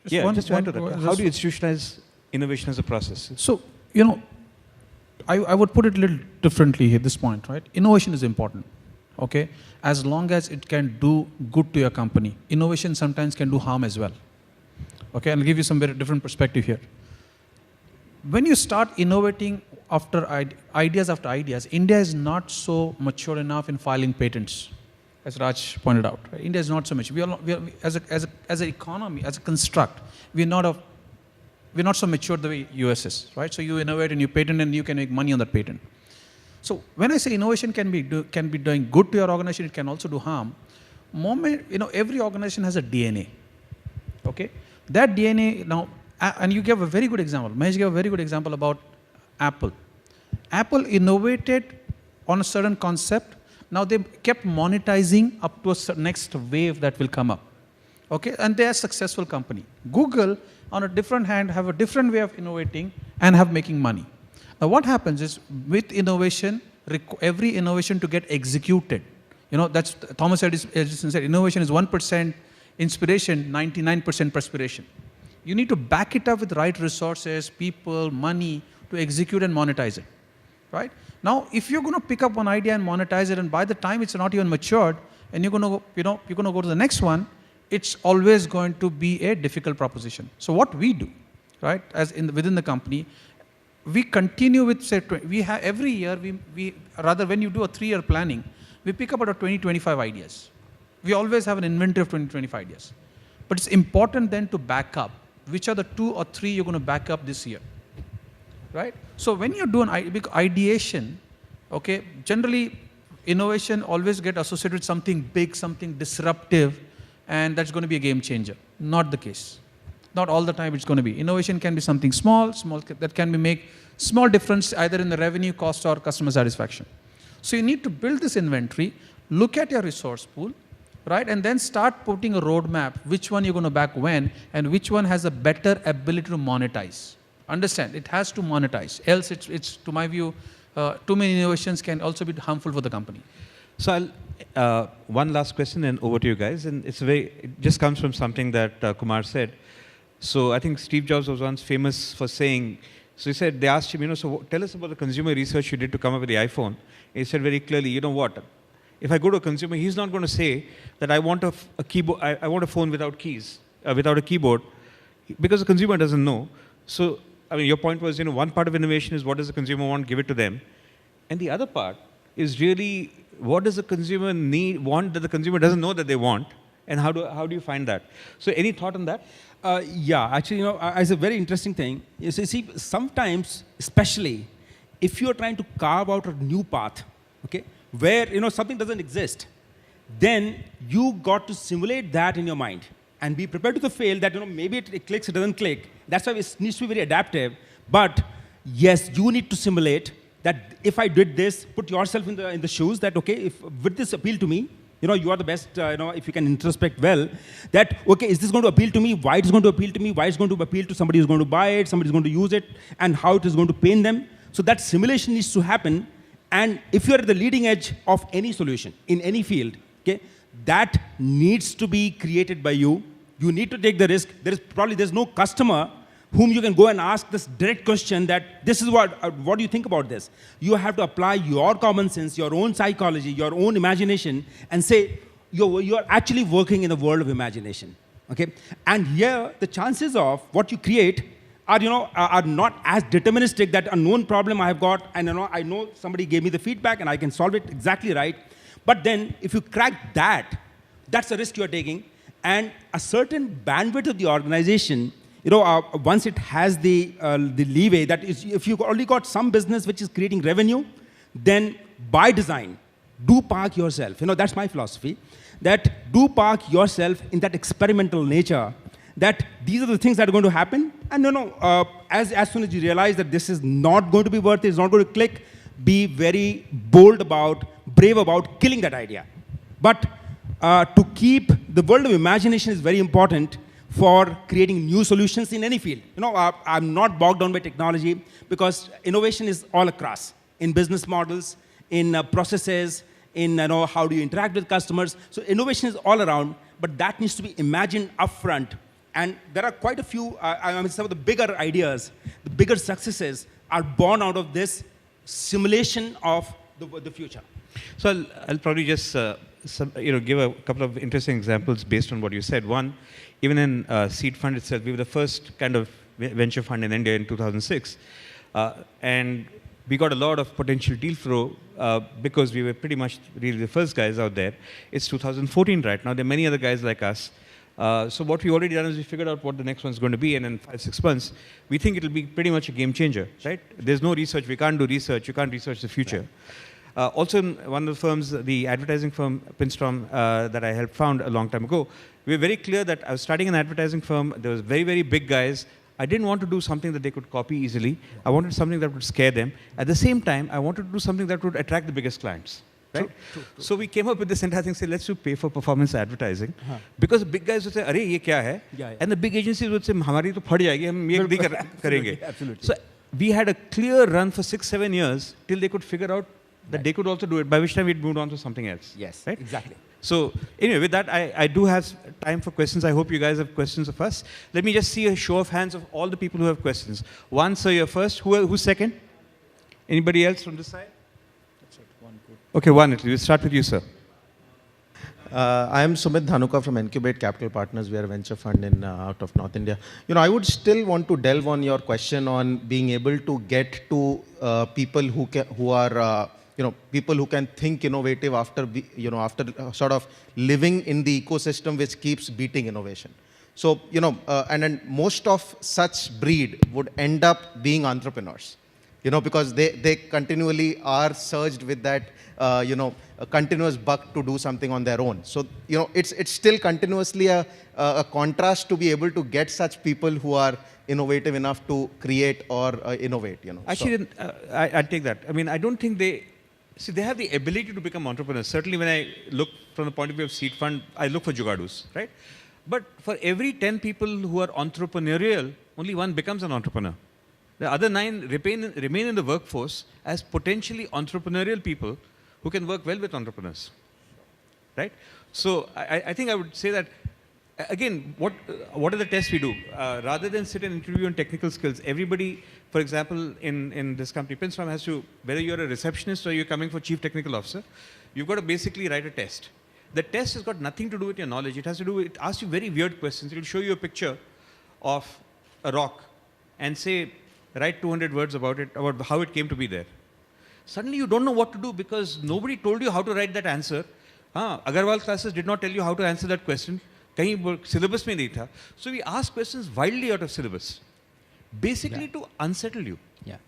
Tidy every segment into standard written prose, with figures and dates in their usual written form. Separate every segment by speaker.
Speaker 1: Just add to that. How do you institutionalize innovation as a process?
Speaker 2: So, I would put it a little differently at this point, right? Innovation is important, okay? As long as it can do good to your company. Innovation sometimes can do harm as well. Okay, I'll give you some very different perspective here. When you start innovating after ideas, India is not so mature enough in filing patents, as Raj pointed out. Right? India is not so much. We are as an economy, as a construct, we're not so mature the way US is, right? So you innovate and you patent and you can make money on that patent. So when I say innovation can be doing good to your organization, it can also do harm. Every organization has a DNA, okay? That DNA now, and you gave a very good example. Mahesh gave a very good example about Apple. Apple innovated on a certain concept. Now they kept monetizing up to a next wave that will come up, okay? And they are a successful company. Google, on a different hand, have a different way of innovating and have making money. Now what happens is, with innovation, every innovation to get executed, that's Thomas Edison said, innovation is 1% inspiration, 99% perspiration. You need to back it up with right resources, people, money to execute and monetize it, right? Now, if you're going to pick up one idea and monetize it, and by the time it's not even matured, and you're going to go to the next one, it's always going to be a difficult proposition. So what we do, right, within the company, we continue with, say, every year, when you do a 3-year planning, we pick up about 20-25 ideas. We always have an inventory of 20-25 ideas. But it's important then to back up. Which are the 2 or 3 you're going to back up this year, right? So when you do an ideation, okay, generally innovation always get associated with something big, something disruptive, and that's going to be a game changer. Not the case. Not all the time it's going to be. Innovation can be something small that can make small difference either in the revenue, cost, or customer satisfaction. So you need to build this inventory, look at your resource pool, right? And then start putting a roadmap, which one you're going to back when, and which one has a better ability to monetize. Understand, it has to monetize. Else, it's to my view, too many innovations can also be harmful for the company.
Speaker 1: So one last question and over to you guys. And it just comes from something that Kumar said. So I think Steve Jobs was once famous for saying, so he said, they asked him, so tell us about the consumer research you did to come up with the iPhone. He said very clearly, you know what? If I go to a consumer, he's not going to say that I want a keyboard, I want a phone without keys, without a keyboard, because the consumer doesn't know. So, I mean, your point was, one part of innovation is what does the consumer want, give it to them. And the other part is really, what does the consumer want that the consumer doesn't know that they want, and how do you find that? So, any thought on that?
Speaker 3: Yeah, actually, it's a very interesting thing. You see, sometimes, especially, if you're trying to carve out a new path, okay, where something doesn't exist, then you got to simulate that in your mind and be prepared to the fail that maybe it clicks, it doesn't click. That's why it needs to be very adaptive. But yes, you need to simulate that if I did this, put yourself in the shoes that if would this appeal to me? You are the best. If you can introspect well, that is this going to appeal to me? Why it's going to appeal to me? Why it's going to appeal to somebody who's going to buy it? Somebody's going to use it, and how it is going to pain them. So that simulation needs to happen. And if you're at the leading edge of any solution in any field, okay, that needs to be created by you. You need to take the risk. There's no customer whom you can go and ask this direct question that this is what do you think about this? You have to apply your common sense, your own psychology, your own imagination, and say you're actually working in the world of imagination. Okay, and here the chances of what you create are not as deterministic that a known problem I have got, and I know somebody gave me the feedback and I can solve it exactly right. But then if you crack that, that's a risk you're taking. And a certain bandwidth of the organization, once it has the leeway, that is, if you've already got some business which is creating revenue, then by design, do park yourself. That's my philosophy, that do park yourself in that experimental nature, that these are the things that are going to happen. And as soon as you realize that this is not going to be worth it, it's not going to click, be very bold brave about killing that idea. But to keep the world of imagination is very important for creating new solutions in any field. I'm not bogged down by technology because innovation is all across in business models, in processes, in how do you interact with customers. So innovation is all around, but that needs to be imagined upfront And there are quite a few, I mean, some of the bigger ideas, the bigger successes are born out of this simulation of the future.
Speaker 1: So I'll probably just give a couple of interesting examples based on what you said. One, even in seed fund itself, we were the first kind of venture fund in India in 2006, and we got a lot of potential deal flow because we were pretty much really the first guys out there. It's 2014 right now. There are many other guys like us. So what we already done is we figured out what the next one's going to be, and in 5-6 months, we think it'll be pretty much a game changer, right? There's no research. We can't do research. You can't research the future. Right. Also, in one of the firms, the advertising firm, Pinstorm, that I helped found a long time ago, we were very clear that I was starting an advertising firm. There was very, very big guys. I didn't want to do something that they could copy easily. I wanted something that would scare them. At the same time, I wanted to do something that would attract the biggest clients. Right? True. So we came up with this entire thing, say, let's do pay for performance advertising. Because the big guys would say, "Arey, ye kya hai?" Yeah. And the big agencies would say, "Hamari to phad jayegi, hum ye bhi karenge."
Speaker 3: Absolutely.
Speaker 1: So we had a clear run for 6-7 years till they could figure out that they could also do it, by which time we'd moved on to something else.
Speaker 3: Yes,
Speaker 1: right?
Speaker 3: Exactly.
Speaker 1: So anyway, with that, I do have time for questions. I hope you guys have questions of us. Let me just see a show of hands of all the people who have questions. One, sir, you're first. Who's second? Anybody else from this side? Okay, one. We'll start with you, sir.
Speaker 4: I am Sumit Dhanuka from Incubate Capital Partners. We are a venture fund in out of North India. I would still want to delve on your question on being able to get to people who are people who can think innovative after sort of living in the ecosystem which keeps beating innovation. So and then most of such breed would end up being entrepreneurs. Because they continually are surged with that, a continuous bug to do something on their own. So, it's still continuously a contrast to be able to get such people who are innovative enough to create or innovate,
Speaker 1: Actually, I take that. I mean, I don't think they have the ability to become entrepreneurs. Certainly when I look from the point of view of seed fund, I look for jugadus, right? But for every 10 people who are entrepreneurial, only one becomes an entrepreneur. The other 9 remain in the workforce as potentially entrepreneurial people who can work well with entrepreneurs, right? So I think I would say that, again, what are the tests we do? Rather than sit and interview on technical skills, everybody, for example, in this company, Pinstorm has to, whether you're a receptionist or you're coming for chief technical officer, you've got to basically write a test. The test has got nothing to do with your knowledge. It asks you very weird questions. It will show you a picture of a rock and say, write 200 words about it, about how it came to be there. Suddenly you don't know what to do because nobody told you how to write that answer. Agarwal classes did not tell you how to answer that question. Kahin syllabus mein nahi tha. So we ask questions wildly out of syllabus, basically to unsettle you.
Speaker 3: Yeah.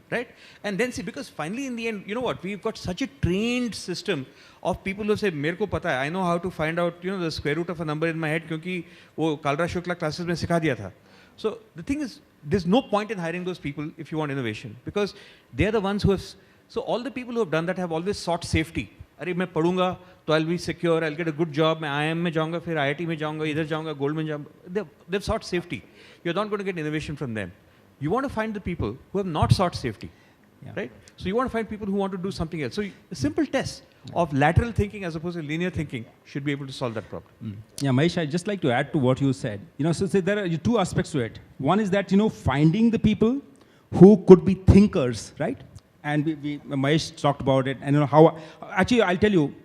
Speaker 1: Right? And then see, because finally in the end, you know what, we've got such a trained system of people who say, mere ko pata hai, I know how to find out, the square root of a number in my head, kyunki wo Kalra Shukla classes mein sikha diya tha. So the thing is, there's no point in hiring those people if you want innovation, because they're the ones who have, so all the people who have done that have always sought safety. Arey, main padunga, to I'll be secure, I'll get a good job, main IIM mein jaunga, fir IIT mein jaunga, idhar jaunga, Gold mein jaunga. They've sought safety. You're not going to get innovation from them. You want to find the people who have not sought safety, right? So you want to find people who want to do something else. So a simple test of lateral thinking as opposed to linear thinking should be able to solve that problem.
Speaker 3: Yeah, Mahesh, I'd just like to add to what you said. So there are 2 aspects to it. One is that, finding the people who could be thinkers, right? And Mahesh talked about it. And how, actually, I'll tell you,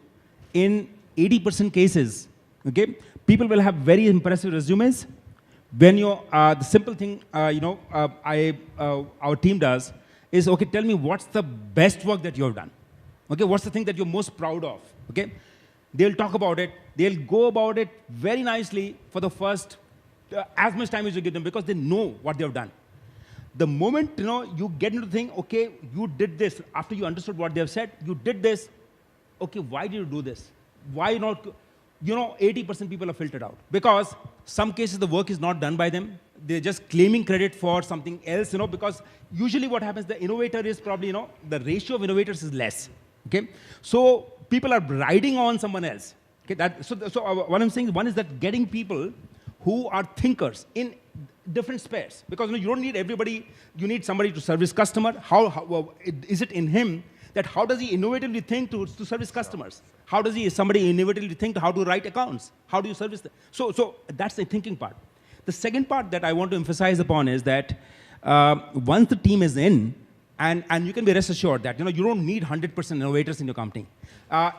Speaker 3: in 80% cases, okay, people will have very impressive resumes. When the simple thing, our team does is, okay, tell me what's the best work that you have done. Okay, what's the thing that you're most proud of? Okay, they'll talk about it. They'll go about it very nicely for the first as much time as you give them, because they know what they've done. The moment you get into the thing, okay, you did this after you understood what they've said. You did this. Okay, why did you do this? Why not? 80% people are filtered out because some cases the work is not done by them. They're just claiming credit for something else. Because usually what happens, the innovator is probably the ratio of innovators is less. Okay, so people are riding on someone else. Okay, so what I'm saying, one is that getting people who are thinkers in different spheres, because you don't need everybody. You need somebody to service customer. How is it in him that how does he innovatively think to service customers? How does somebody innovatively think how to write accounts? How do you service them? So that's the thinking part. The second part that I want to emphasize upon is that once the team is in, and you can be rest assured that you don't need 100% innovators in your company.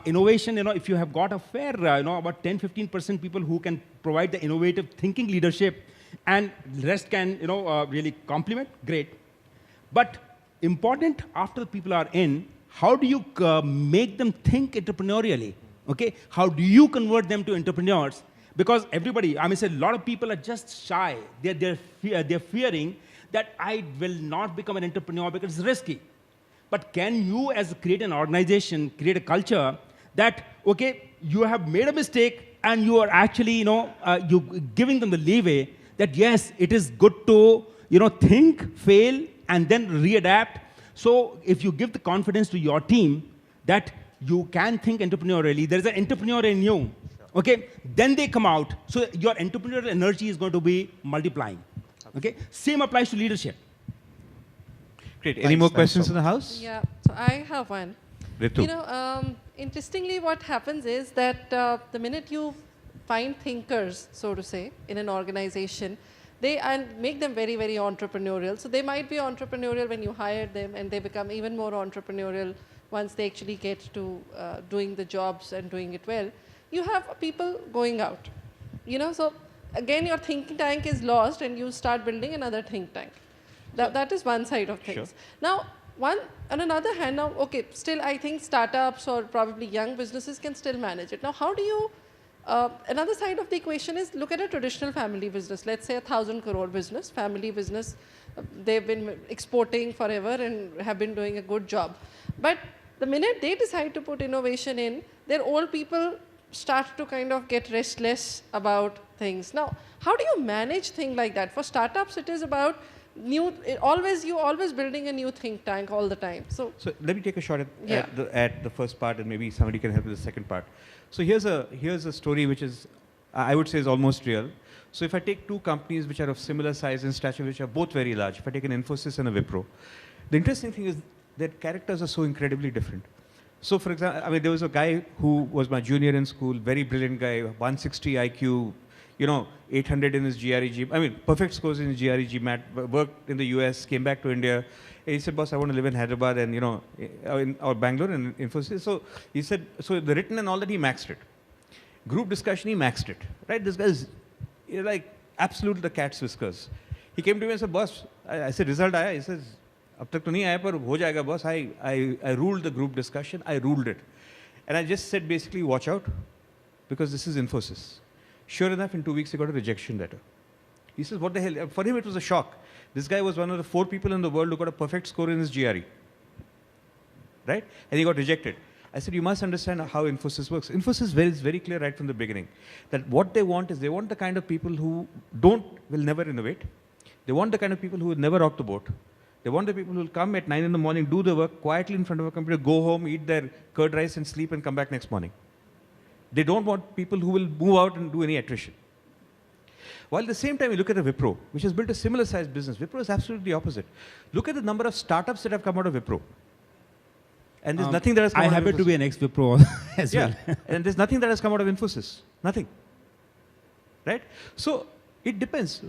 Speaker 3: Innovation, if you have got a fair, about 10-15% people who can provide the innovative thinking leadership, and the rest can, really complement, great. But important after the people are in, how do you make them think entrepreneurially? Okay, how do you convert them to entrepreneurs? Because everybody, say a lot of people are just shy. They're fearing that I will not become an entrepreneur because it's risky. But can you, as create an organization, create a culture that, okay, you have made a mistake and you are actually, you giving them the leeway that yes, it is good to, think, fail, and then readapt. So if you give the confidence to your team that you can think entrepreneurially, there is an entrepreneur in you, okay, then they come out. So your entrepreneurial energy is going to be multiplying. Okay, same applies to leadership.
Speaker 1: Great. Any more questions in the house?
Speaker 5: Yeah, so I have one.
Speaker 1: Ritu.
Speaker 5: Interestingly, what happens is that the minute you find thinkers, so to say, in an organization, and make them very, very entrepreneurial. So they might be entrepreneurial when you hire them, and they become even more entrepreneurial once they actually get to doing the jobs and doing it well. You have people going out, so again, your think tank is lost and you start building another think tank. That is one side of things.
Speaker 1: Sure.
Speaker 5: Now, on another hand, okay, still I think startups or probably young businesses can still manage it. Now, how do you, another side of the equation is look at a traditional family business, let's say 1,000 crore business, family business, they've been exporting forever and have been doing a good job. But the minute they decide to put innovation in, their old people start to kind of get restless about things. Now, how do you manage things like that? For startups, it is about you always building a new think tank all the time. So
Speaker 1: let me take a shot at the first part, and maybe somebody can help with the second part. So here's a story which is, I would say, is almost real. So if I take two companies which are of similar size and stature, which are both very large, if I take an Infosys and a Wipro, the interesting thing is that characters are so incredibly different. So, for example, there was a guy who was my junior in school, very brilliant guy, 160 IQ, 800 in his GRE, perfect scores in his GRE GMAT, worked in the US, came back to India. And he said, boss, I want to live in Hyderabad and, or Bangalore and Infosys. So he said, so the written and all that, he maxed it. Group discussion, he maxed it, right? This guy's like absolute the cat's whiskers. He came to me and said, boss, I said, result aaya? He says, अब तक तो नहीं आया पर हो जाएगा boss. I ruled the group discussion. I ruled it. And I just said basically, watch out, because this is Infosys. Sure enough, in 2 weeks, he got a rejection letter. He says, what the hell? For him, it was a shock. This guy was one of the 4 people in the world who got a perfect score in his GRE. Right? And he got rejected. I said, you must understand how Infosys works. Infosys is very clear right from the beginning that what they want is they want the kind of people who will never innovate. They want the kind of people who will never rock the boat. They want the people who will come at 9 in the morning, do the work quietly in front of a computer, go home, eat their curd rice and sleep and come back next morning. They don't want people who will move out and do any attrition. While at the same time, you look at the Wipro, which has built a similar sized business. Wipro is absolutely the opposite. Look at the number of startups that have come out of Wipro. And there's nothing that has come out of Infosys.
Speaker 3: I happen to be an ex-Wipro as well.
Speaker 1: And there's nothing that has come out of Infosys. Nothing. Right? So it depends.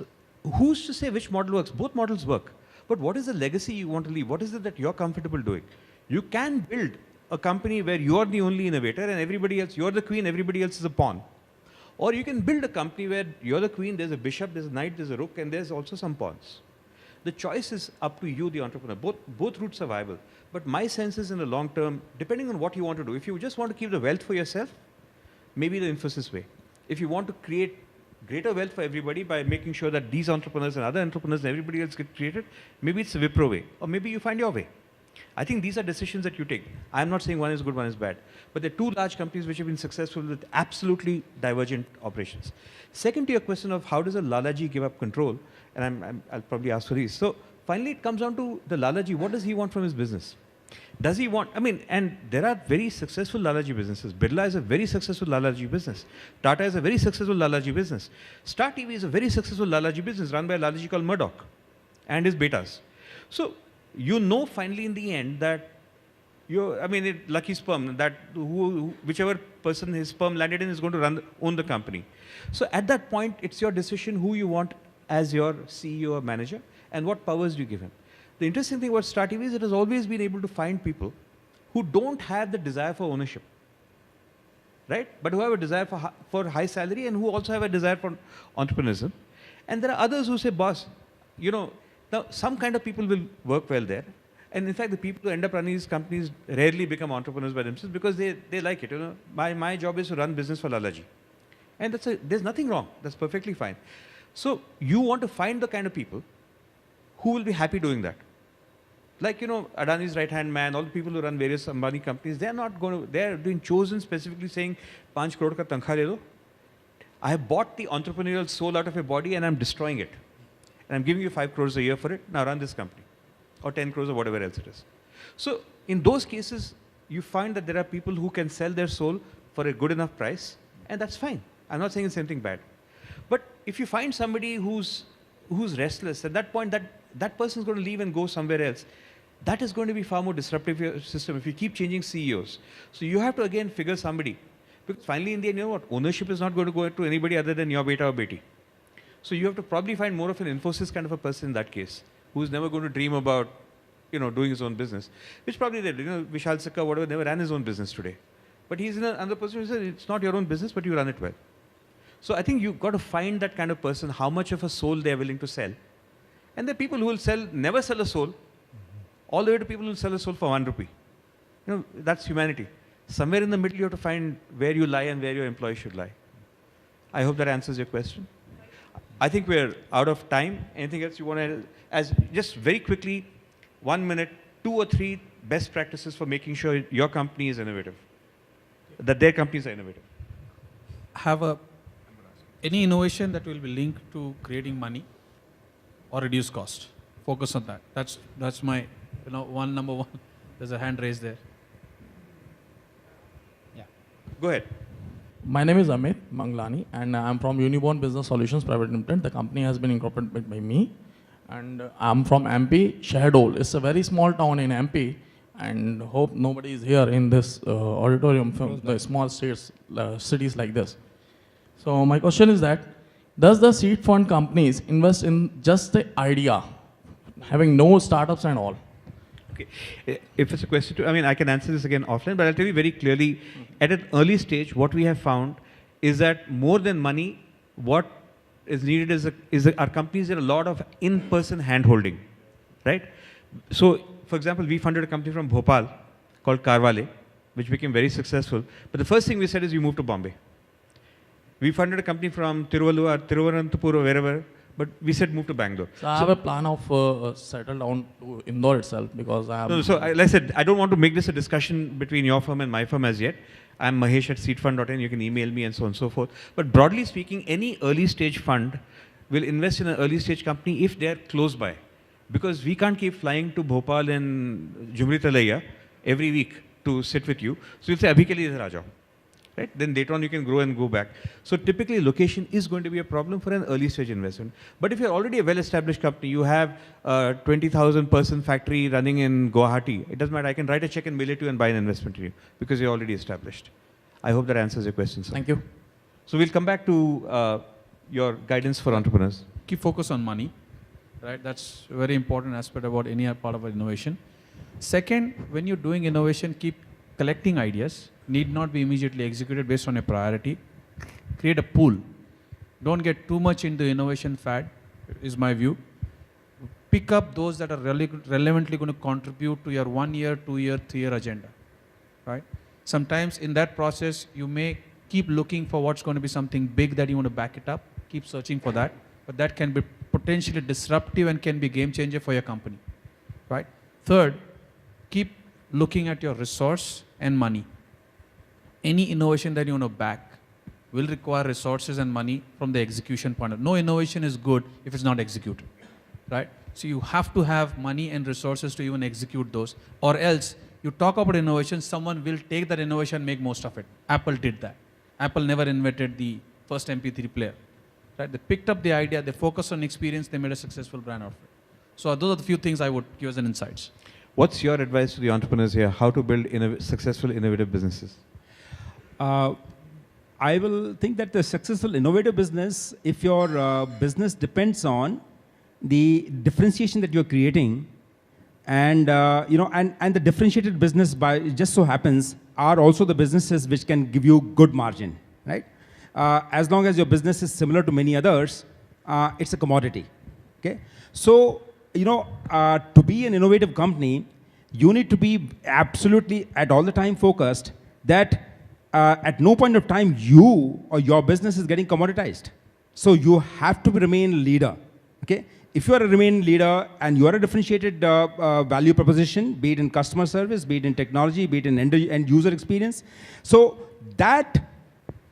Speaker 1: Who's to say which model works? Both models work. But what is the legacy you want to leave? What is it that you're comfortable doing? You can build a company where you're the only innovator and everybody else, you're the queen, everybody else is a pawn. Or you can build a company where you're the queen, there's a bishop, there's a knight, there's a rook, and there's also some pawns. The choice is up to you, the entrepreneur. Both routes are viable. But my sense is in the long term, depending on what you want to do, if you just want to keep the wealth for yourself, maybe the Infosys way. If you want to create greater wealth for everybody by making sure that these entrepreneurs and other entrepreneurs and everybody else get created, maybe it's the Wipro way, or maybe you find your way. I think these are decisions that you take. I'm not saying one is good, one is bad. But there are two large companies which have been successful with absolutely divergent operations. Second to your question of how does a Lalaji give up control, and I'll probably ask for these. So finally it comes down to the Lalaji. What does he want from his business? Does he want, and there are very successful Lalaji businesses. Birla is a very successful Lalaji business. Tata is a very successful Lalaji business. Star TV is a very successful Lalaji business run by a Lalaji called Murdoch and his betas. So you know finally in the end that lucky sperm, that whichever person his sperm landed in is going to own the company. So at that point, it's your decision who you want as your CEO or manager, and what powers do you give him? The interesting thing about Star TV is it has always been able to find people who don't have the desire for ownership, right? But who have a desire for high salary and who also have a desire for entrepreneurship. And there are others who say, boss, now some kind of people will work well there. And in fact, the people who end up running these companies rarely become entrepreneurs by themselves because they like it. My job is to run business for Lalaji. And there's nothing wrong. That's perfectly fine. So you want to find the kind of people who will be happy doing that. Like, Adani's right-hand man, all the people who run various Ambani companies, they're doing chosen specifically saying, 5 crore ka tankha le do. I have bought the entrepreneurial soul out of your body and I'm destroying it. And I'm giving you 5 crores a year for it. Now run this company. Or 10 crores or whatever else it is. So in those cases, you find that there are people who can sell their soul for a good enough price, and that's fine. I'm not saying it's anything bad. But if you find somebody who's restless, at that point that person is going to leave and go somewhere else. That is going to be far more disruptive to your system if you keep changing CEOs. So you have to again figure somebody. Because finally in the end, ownership is not going to go to anybody other than your beta or beti. So you have to probably find more of an Infosys kind of a person in that case, who's never going to dream about, doing his own business, which probably did. Vishal Sikka, whatever, never ran his own business today. But he's in another position who says, it's not your own business, but you run it well. So I think you've got to find that kind of person, how much of a soul they're willing to sell. And there are people who will never sell a soul, all the way to people who will sell a soul for 1 rupee. That's humanity. Somewhere in the middle, you have to find where you lie and where your employee should lie. I hope that answers your question. I think we're out of time. Anything else you want to, just very quickly, 1 minute, 2 or 3 best practices for making sure your company is innovative, that their companies are innovative.
Speaker 2: Have any innovation that will be linked to creating money or reduce cost. Focus on that. That's my, number one. There's a hand raised there.
Speaker 1: Yeah. Go ahead.
Speaker 6: My name is Amit Manglani, and I'm from Uniborn Business Solutions Private Limited. The company has been incorporated by me, and I'm from MP, Shahdol. It's a very small town in MP, and hope nobody is here in this auditorium from the small cities like this. So my question is that, does the seed fund companies invest in just the idea, having no startups and all?
Speaker 1: Okay. If it's a question I can answer this again offline, but I'll tell you very clearly, at an early stage, what we have found is that more than money, what is needed is our companies need a lot of in-person hand-holding, right? So, for example, we funded a company from Bhopal called Carvale, which became very successful. But the first thing we said is we moved to Bombay. We funded a company from Tiruvananthapuram or wherever, but we said move to Bangalore.
Speaker 6: So I have a plan of settle down to Indore itself because I have...
Speaker 1: No, so like I said, I don't want to make this a discussion between your firm and my firm as yet. I'm Mahesh at seedfund.in. You can email me and so on and so forth. But broadly speaking, any early stage fund will invest in an early stage company if they're close by. Because we can't keep flying to Bhopal and Jumri Talaiya every week to sit with you. So you'll say, Abhi ke liye idhar aa jao. Right? Then later on you can grow and go back. So typically location is going to be a problem for an early stage investment. But if you're already a well-established company, you have a 20,000 person factory running in Guwahati, it doesn't matter. I can write a check and mail it to you and buy an investment to you because you're already established. I hope that answers your question, sir.
Speaker 6: Thank you.
Speaker 1: So we'll come back to your guidance for entrepreneurs.
Speaker 2: Keep focus on money, right? That's a very important aspect about any part of our innovation. Second, when you're doing innovation, keep collecting ideas. Need not be immediately executed based on a priority. Create a pool. Don't get too much into innovation fad, is my view. Pick up those that are relevantly going to contribute to your 1 year, 2 year, 3 year agenda, right? Sometimes in that process, you may keep looking for what's going to be something big that you want to back it up. Keep searching for that. But that can be potentially disruptive and can be game changer for your company, right? Third, keep looking at your resource and money. Any innovation that you want to back will require resources and money from the execution point of view. No innovation is good if it's not executed, right? So you have to have money and resources to even execute those, or else you talk about innovation, someone will take that innovation and make most of it. Apple did that. Apple never invented the first MP3 player, right? They picked up the idea, they focused on experience, they made a successful brand out of it. So those are the few things I would give as an insights.
Speaker 1: What's your advice to the entrepreneurs here? How to build successful, innovative businesses?
Speaker 3: I will think that the successful innovative business, if your business depends on the differentiation that you're creating, and and the differentiated business by it just so happens are also the businesses which can give you good margin, right? As long as your business is similar to many others, it's a commodity. Okay, so to be an innovative company, you need to be absolutely at all the time focused that at no point of time you or your business is getting commoditized. So you have to remain a leader. Okay, if you are a remain leader and you are a differentiated value proposition, be it in customer service, be it in technology, be it in end user experience, so that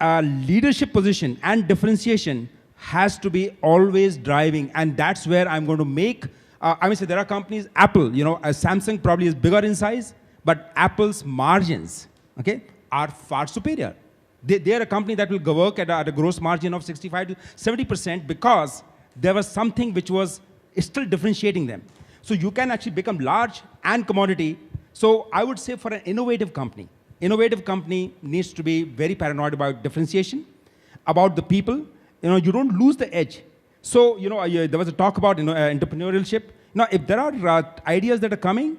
Speaker 3: leadership position and differentiation has to be always driving, and that's where I'm going to make. I mean, say there are companies, Apple, Samsung probably is bigger in size, but Apple's margins, okay, are far superior. They are a company that will work at a gross margin of 65 to 70% because there was something which was still differentiating them. So you can actually become large and commodity. So I would say for an innovative company needs to be very paranoid about differentiation, about the people. You don't lose the edge. So, there was a talk about, entrepreneurship. Now, if there are ideas that are coming,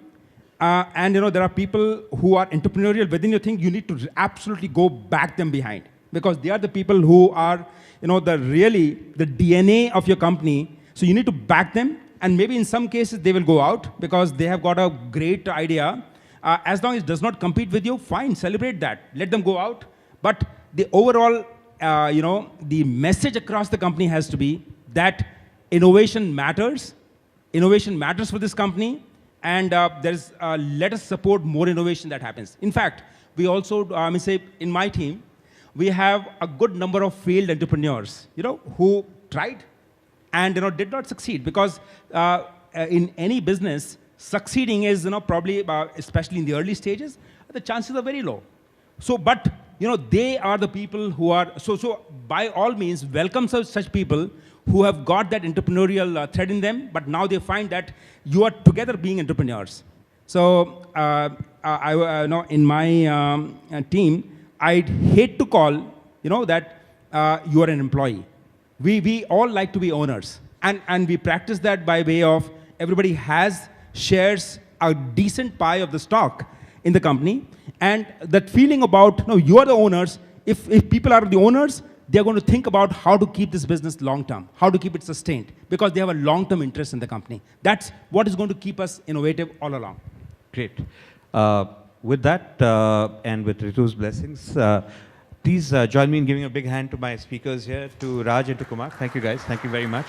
Speaker 3: and, there are people who are entrepreneurial within your thing, you need to absolutely go back them behind. Because they are the people who are, the DNA of your company. So you need to back them. And maybe in some cases, they will go out because they have got a great idea. As long as it does not compete with you, fine, celebrate that. Let them go out. But the overall, the message across the company has to be that innovation matters. Innovation matters for this company, and let us support more innovation that happens. In fact, we also, in my team, we have a good number of failed entrepreneurs, who tried and did not succeed, because in any business, succeeding is probably especially in the early stages, the chances are very low. So, but they are the people who are so by all means welcome such people who have got that entrepreneurial thread in them, but now they find that you are together being entrepreneurs. So in my team, I'd hate to call that you are an employee. We all like to be owners, and we practice that by way of everybody shares a decent pie of the stock in the company, and that feeling about you are the owners. If people are the owners, they're going to think about how to keep this business long-term, how to keep it sustained, because they have a long-term interest in the company. That's what is going to keep us innovative all along.
Speaker 1: Great. With that, and with Ritu's blessings, please join me in giving a big hand to my speakers here, to Raj and to Kumar. Thank you, guys. Thank you very much.